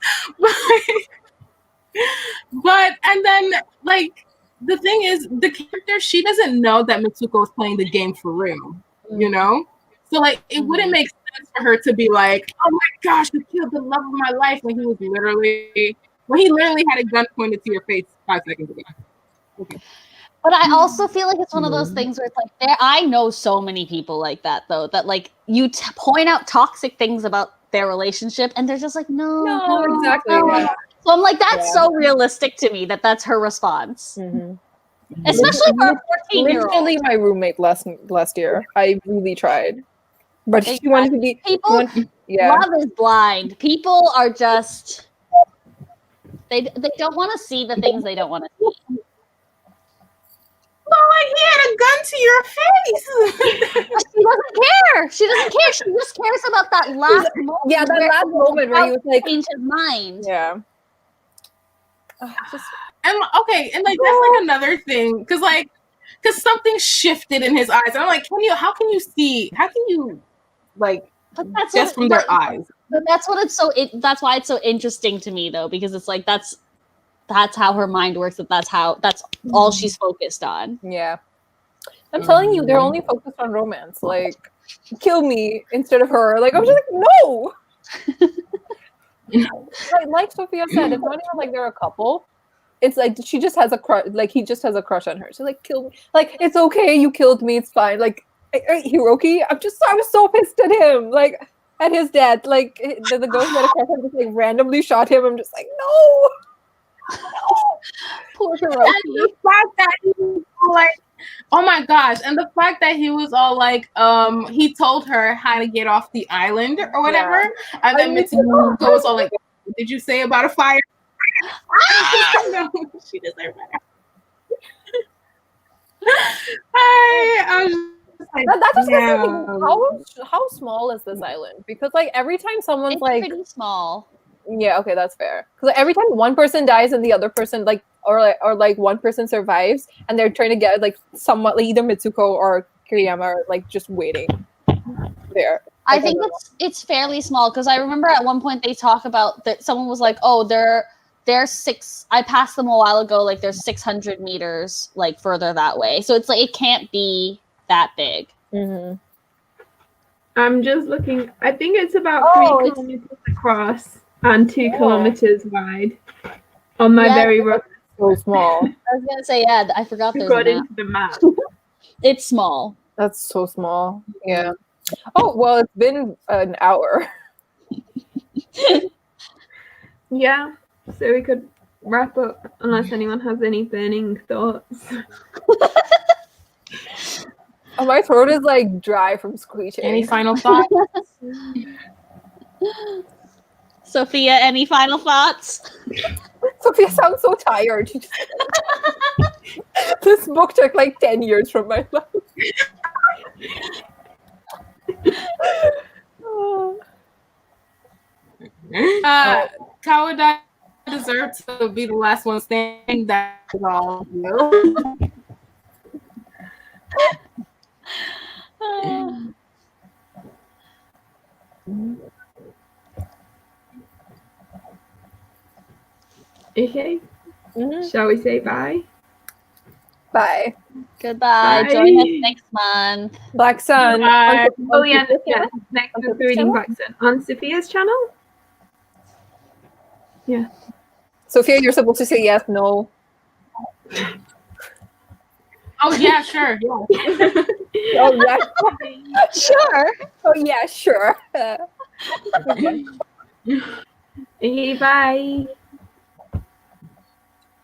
But and then like the thing is the character, she doesn't know that Mitsuko is playing the game for real. You know? So like it wouldn't make sense for her to be like, oh my gosh, you killed the love of my life when he was literally When he literally had a gun pointed to your face 5 seconds ago. Okay. But I also feel like it's one of those things where it's like, I know so many people like that, though, that like you point out toxic things about their relationship and they're just like, no, exactly. no. Yeah. So I'm like, that's so realistic to me that that's her response. Mm-hmm. Especially for a 14-year-old. Literally my roommate last year. I really tried. But she wanted to be... People, love is blind. People are just... They don't want to see the things they don't want to see. Like he had a gun to your face. She doesn't care. She doesn't care. She just cares about that last moment. Yeah, that last moment where he was like... change his mind. Yeah. And okay, and like that's like another thing, because something shifted in his eyes. And I'm like, how can you like but that's just from their eyes? But that's what that's why it's so interesting to me though, because it's like that's how her mind works, that's all she's focused on. Yeah. I'm telling you, they're only focused on romance. Like, kill me instead of her. Like, I'm just like, no. like Sophia said, it's not even like they're a couple. It's like she just has a crush. Like he just has a crush on her. She's like, kill me. Like, it's okay. You killed me. It's fine. Like, Hiroki, I was so pissed at him. Like, at his death. Like, the ghost that a crush on just like randomly shot him. I'm just like, no. Poor Hiroki. And the fact that he was like, oh my gosh, and the fact that he was all like, he told her how to get off the island or whatever, and then Mitsuko was all like, did you say about a fire? No, she deserved better. I was just like, that's just how small is this island? Because like every time someone's it's like pretty small. Yeah, okay, that's fair. Because like, every time one person dies and the other person or one person survives, and they're trying to get like somewhat like either Mitsuko or Kiriyama are like just waiting there. I think it's fairly small because I remember at one point they talk about that someone was like, "Oh, they're 6." I passed them a while ago. Like they're 600 meters like further that way, so it's like it can't be that big. Mm-hmm. I'm just looking. I think it's about 3 kilometers across and 2 kilometers wide. On my very rough. So small. I was gonna say I forgot there's a map. Into the map. It's small. That's so small. Yeah. Oh well, it's been an hour. Yeah. So we could wrap up unless anyone has any burning thoughts. Oh, my throat is like dry from screeching. Any final thoughts? Sophia, any final thoughts? Sophia sounds so tired. This book took like 10 years from my life. Kawada deserves to be the last one standing. That's all. Okay. Shall we say bye? Bye. Goodbye. Bye. Join us next month. Black Sun. Bye. Oh yeah, next we're reading Black Sun on Sophia's channel. Yeah. Sophia, you're supposed to say yes, no. Oh yeah, sure. Yeah. Oh yeah. Sure. Oh yeah, sure. Okay, bye.